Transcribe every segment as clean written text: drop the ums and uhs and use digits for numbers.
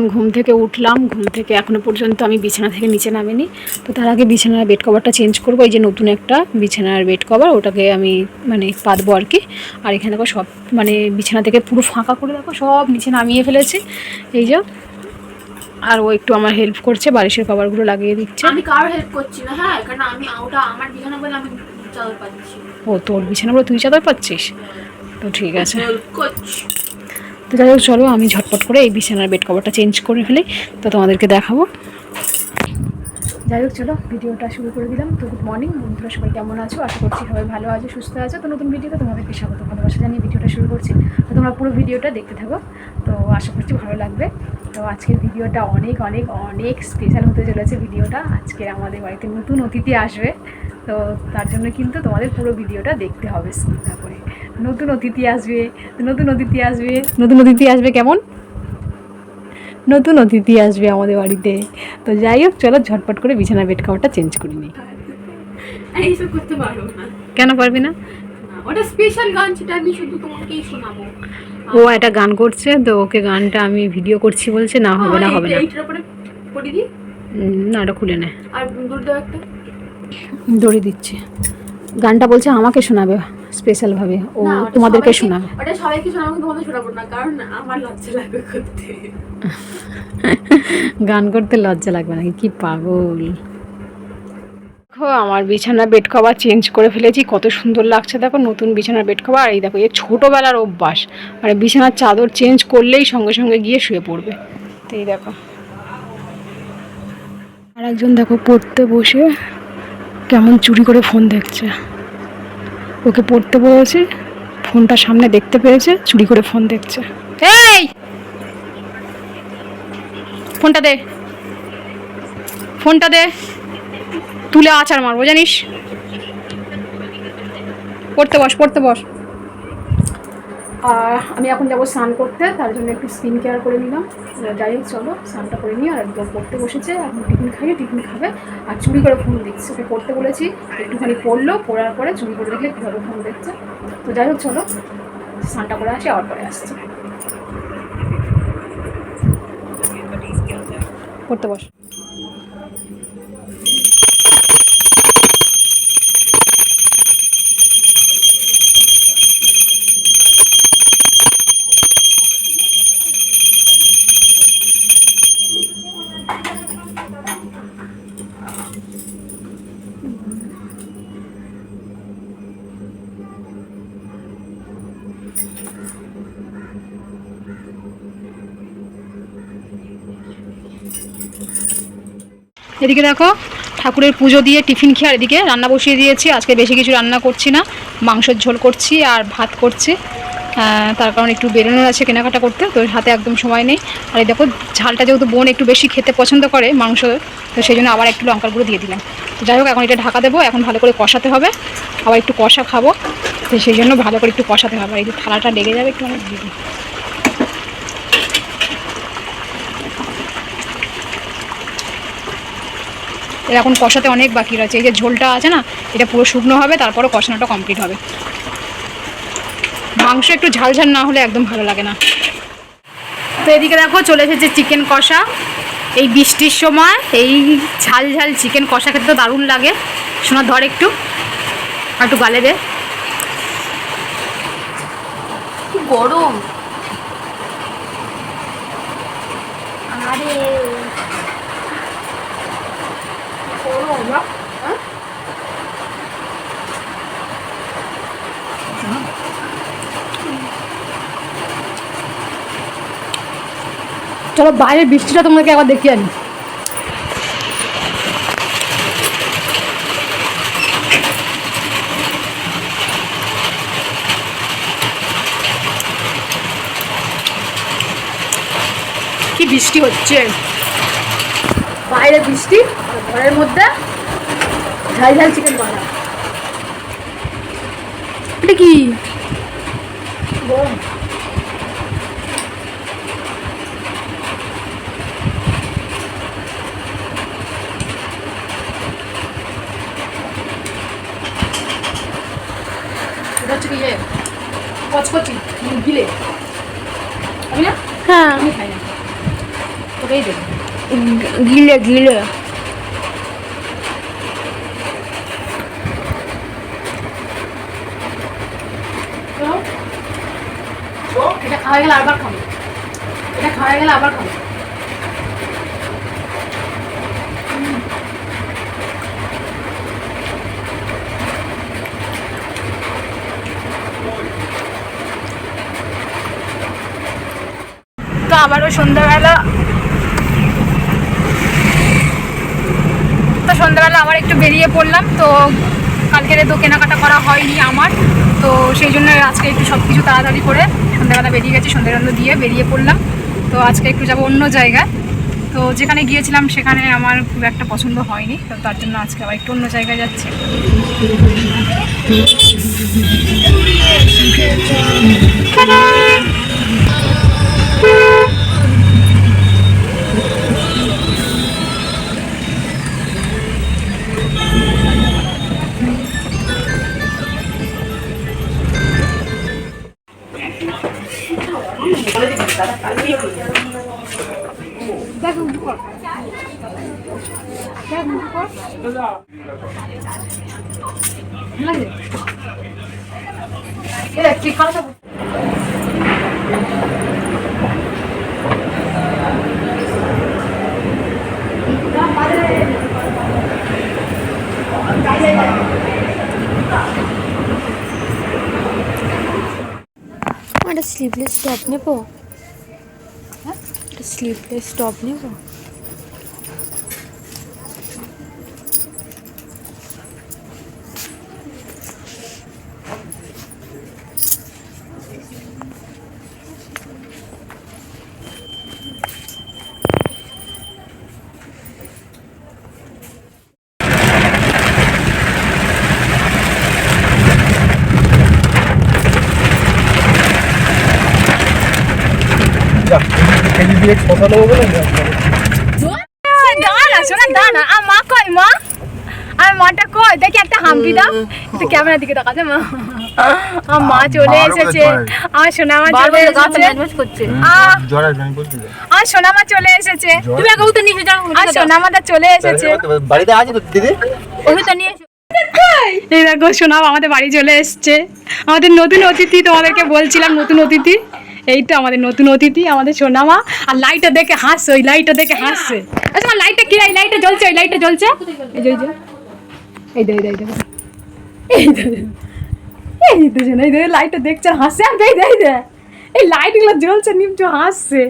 এখন ঘুম থেকে উঠলাম, ঘুম থেকে এখনও পর্যন্ত আমি বিছানা থেকে নিচে নামিনি। তো তার আগে বিছানার বেড কভারটা চেঞ্জ করবো। এই যে নতুন একটা বিছানার বেড কভার, ওটাকে আমি মানে পাতবো আর কি। আর এখানে দেখো সব মানে বিছানা থেকে পুরো ফাঁকা করে দেখো সব নিচে নামিয়ে ফেলেছি। এই যে আর ও একটু আমার হেল্প করছে, বালিশের কভারগুলো লাগিয়ে দিচ্ছে। আমি কারো হেল্প করছি না, হ্যাঁ, কারণ আমি ওটা আমার বিছানা বলে আমি চাদর পাচ্ছি। ও তোর বিছানা বলে তুই চাদর পাচ্ছিস? তো ঠিক আছে, হেল্প করছি। তো যাই হোক চলো আমি ঝটপট করে এই বিছানার বেড কভারটা চেঞ্জ করে ফেলি, তো তোমাদেরকে দেখাবো। যাই হোক চলো ভিডিওটা শুরু করে দিলাম। তো গুড মর্নিং বন্ধুরা, সবাই কেমন আছো? আশা করছি সবাই ভালো আছো, সুস্থ আছো। তো নতুন ভিডিওতে তোমাদেরকে স্বাগত ভালোবাসা জানিয়ে ভিডিওটা শুরু করছি। তো তোমরা পুরো ভিডিওটা দেখতে থাকো, তো আশা করছি ভালো লাগবে। তো আজকের ভিডিওটা অনেক অনেক অনেক স্পেশাল হতে চলেছে ভিডিওটা। আজকে আমাদের বাড়িতে নতুন অতিথি আসবে, তো তার জন্য কিন্তু তোমাদের পুরো ভিডিওটা দেখতে হবে স্কিপ না করে। নতুন অতিথি আসবে, নতুন অতিথি আসবে, নতুন অতিথি আসবে কেমন? নতুন অতিথি আসবে আমাদের বাড়িতে। তো যাই হোক চলো ঝটপট করে বিছানা বেড কভারটা চেঞ্জ করে নিই। এইসব করতে পারবো না। কেন পারবি না? ওটা স্পেশাল গান, সেটা আমি শুধু তোমাকেই শোনাবো। ও একটা গান করছে, তো ওকে গানটা আমি ভিডিও করছি বলছে না হবে না হবে না। এইটার উপরে পড়ি দি। না ওটা খুলে নে, আর দূর দাও একটা। দড়ি দিচ্ছে। গানটা বলছে আমাকে শোনাবে স্পেশালভাবে, ও তোমাদেরকে শোনাবে। ওটা সবাইকে শোনাবো, তোমাদের শোনাবো না, কারণ আমার লজ্জা লাগবে করতে। গান করতে লজ্জা লাগবে নাকি? কি পাগল! দেখো আমার বিছানার বেড কভার চেঞ্জ করে ফেলেছি, কত সুন্দর লাগছে দেখো নতুন বিছানার বেড কভার। আর এই দেখো এই ছোটোবেলার অভ্যাস, মানে বিছানার চাদর চেঞ্জ করলেই সঙ্গে সঙ্গে গিয়ে শুয়ে পড়বে। তো এই দেখো আর একজন দেখো পড়তে বসে কেমন চুরি করে ফোন দেখছে। ওকে পড়তে বলেছে, ফোনটা সামনে দেখতে পেয়েছে, চুরি করে ফোন দেখছে। এই ফোনটা দে, ফোনটা দে, তুলে আছাড় মারবো জানিস। পড়তে বস, পড়তে বস। আমি এখন যাবো স্নান করতে, তার জন্য একটু স্কিন কেয়ার করে নিলাম। যাই হোক চলো স্নানটা করে নিই। আর একদম পড়তে বসেছে, এখন টিফিন খাইয়ে টিফিন খাবে। আর চুরি করে ফোন দেখছে, ওকে পড়তে বলেছি, একটুখানি পড়লো, পড়ার পরে চুরি করে দেখলে কীভাবে ফোন দেখছে। তো যাই হোক চলো স্নানটা করে আসি, আবার পরে আসছি। পড়তে বস। এদিকে দেখো ঠাকুরের পুজো দিয়ে টিফিন খেয়ে আর এদিকে রান্না বসিয়ে দিয়েছি। আজকে বেশি কিছু রান্না করছি না, মাংসের ঝোল করছি আর ভাত করছি। তার কারণ একটু বেরোনোর আছে কেনাকাটা করতে, তো হাতে একদম সময় নেই। আর এই দেখো ঝালটা যেহেতু বোন একটু বেশি খেতে পছন্দ করে মাংস, তো সেই জন্য আবার একটু লঙ্কার গুঁড়ো দিয়ে দিলাম। তো যাই হোক এখন এটা ঢাকা দেবো, এখন ভালো করে কষাতে হবে, আবার একটু কষা খাবো, তো সেই জন্য ভালো করে একটু কষাতে হবে। আর এই যে থালাটা লেগে যাবে একটু অনেক দিদি। এখন কষাতে অনেক বাকি রয়েছে, এই যে ঝোলটা আছে না, এটা পুরো শুকনো হবে, তারপরে কষানোটা কমপ্লিট হবে। মাংস একটু ঝাল ঝাল না হলে একদম ভালো লাগে না। তো এদিকে দেখো চলে এসেছে চিকেন কষা। এই বৃষ্টির সময় এই ঝাল ঝাল চিকেন কষা খেতে তো দারুণ লাগে। শোনা ধর একটু, আর একটু গালে দে। কি গরম! আরে গরম না? চলো বাইরের বৃষ্টিটা তোমাকে একবার দেখিয়ে আনি। কি বৃষ্টি হচ্ছে, বাইরে বৃষ্টি, ঘরের মধ্যে ঝাল ঝাল চিকেন বানা। এটা কি গরম? এটা হচ্ছে কি যে কচকচি গিলে, আমি না, হ্যাঁ আমি খাই না। ওটাই দেবো। ঘিলে ঘিলে এটা খাওয়া গেলে আবার খাবো, এটা খাওয়া গেলে আবার খাবো। তো আবারও সন্ধ্যাবেলা আবার একটু বেরিয়ে পড়লাম। তো কালকের তো কেনাকাটা করা হয়নি আমার, তো সেই জন্য আজকে একটু সব কিছু তাড়াতাড়ি করে সন্ধ্যাবেলা বেরিয়ে গেছি, সন্ধ্যাবেলা দিয়ে বেরিয়ে পড়লাম। তো আজকে একটু যাবো অন্য জায়গায়। তো যেখানে গিয়েছিলাম সেখানে আমার খুব একটা পছন্দ হয়নি, তো তার জন্য আজকে আবার একটু অন্য জায়গায় যাচ্ছি। একটা স্লিভলেস টপ নেব, একটা স্লিভলেস টপ নেব। দাঁড়া মা কই মা, আর মাটা কই দেখি একটা হাম্পি দাও, একটু ক্যামেরার দিকে তাকাতে মা। আমার মা চলে এসেছে, আমার সোনা মা চলে এসেছে, আমার সোনা মা চলে এসেছে, তুমি আগে ওটা নিয়ে যাও, আর সোনা মাটা চলে এসেছে বাড়িতে আছে তো দিদি? ওটা নিয়ে এসো। এই দেখো সোনা আমাদের বাড়ি চলে এসছে, আমাদের নতুন অতিথি। তোমাদেরকে বলছিলাম নতুন অতিথি, এই তো আমাদের নতুন অতিথি আমাদের সোনামা। আর লাইটটা দেখে হাসছে, ওই লাইটটা দেখে হাসছে। আচ্ছা আমার লাইটটা কি, এই লাইটটা জ্বলছে, ওই লাইটটা জ্বলছে, এই যে এই দে এই দে এই দে এই তো শোনা, এই দে লাইটটা দেখছে হাসছে, আর এই দে এই লাইটগুলো জ্বলছে, নিমচু হাসছে।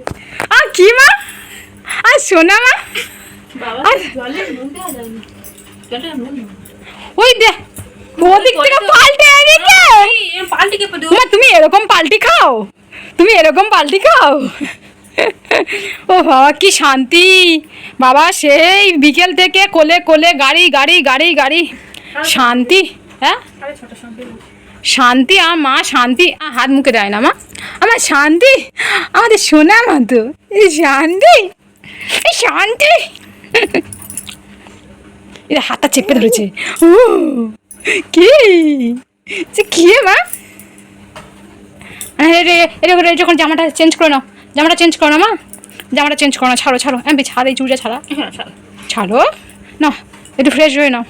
আর কি মা, আর সোনামা বাবা জলে নুন দেওয়া যায়নি, জলে নুন ওই দে ওদিক থেকে পাল্টে এদিকে পাল্টি কে পড়ে। মা তুমি এরকম পাল্টি খাও, তুমি এরকম পাল্টি খাও? ও বাবা কি শান্তি বাবা, সেই বিকেল থেকে কোলে কোলে গাড়ি গাড়ি গাড়ি গাড়ি, শান্তি। হ্যাঁ শান্তি, আর মা শান্তি, হাত মুখে দেয় না মা, আমার শান্তি, আমাদের সোনা মা তো এই শান্তি, এই শান্তি। এটা হাতটা চেপে ধরেছে, ও কি কি মা, এটা যখন জামাটা চেঞ্জ করে নাও, জামাটা চেঞ্জ করো না মা, জামাটা চেঞ্জ করো না, ছাড়ো ছাড়ো আমি ছাড়, এই চুড়িটা ছাড়া, ছাড়ো না, একটু ফ্রেশ হয়ে নাও।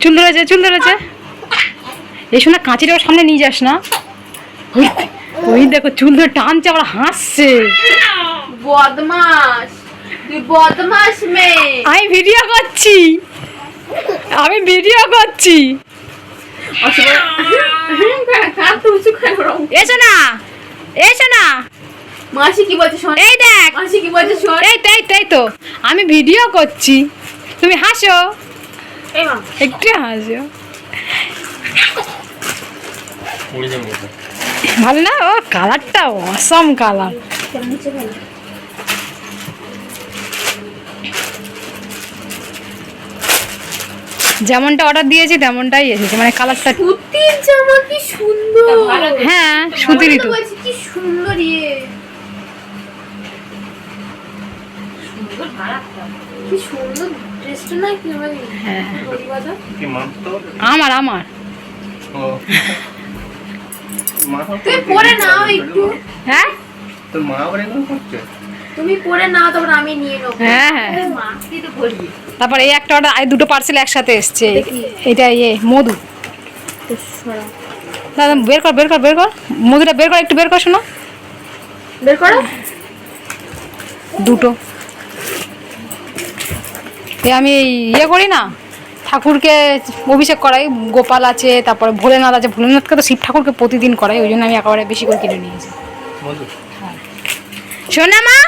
চুল ধরেছে, চুল ধরেছে, এই শোনা কাঁচিটা সামনে নিয়ে যাস না, ওই দেখো চুল ধরে টানছে, আবার হাসছে। বদমাস, তুই বদমাস মেয়ে। আমি ভিডিও করছি, আমি ভিডিও করছি। এসো না, এসো না, মাসি কি বলছে শোন, এই দেখ মাসি কি বলছে শোন। এই তাই তো আমি ভিডিও করছি, তুমি হাসো, এই মা একটু হাসো, ভালো না? ও কালারটা অসম কালার। যেমনটা অর্ডার দিয়েছি তেমনটাই এসেছে, মানে কালারটা। সুতির জামা কি সুন্দর, হ্যাঁ সুতিরই তো, কি সুন্দর, ইয়ে সুন্দর কালারটা, কি সুন্দর ড্রেসটা না, কি মানে হ্যাঁ পরিবাদা আমার আমার তুই পরে নাও একটু, হ্যাঁ তোর মা আবার এগুলো করছে? তুমি পরে নাও, তারপর আমি নিয়ে নেবো। হ্যাঁ হ্যাঁ। মা তুই তো করবি। তারপর এই একটা অর্ডার, দুটো পার্সেল একসাথে এসছে। দেখি। এটা মধু। দাদা বের কর বের কর বের কর, মধুটা বের কর, একটু বের কর, শোনো। বের করো। দুটো আমি করি না, ঠাকুরকে অভিষেক করাই, গোপাল আছে, তারপরে ভোলেনাথ আছে, ভোলেনাথকে তো শিব ঠাকুরকে প্রতিদিন করাই, ওই জন্য আমি একেবারে বেশি করে কিনে নিয়েছি। মধু শোনা মা,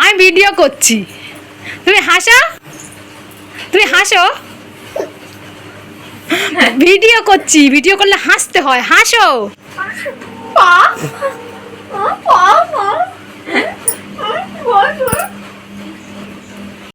আমি ভিডিও করছি, তুমি হাসো, তুমি হাসো। ভিডিও করছি, ভিডিও করলে হাসতে হয়, হাসো। পা পা পা পা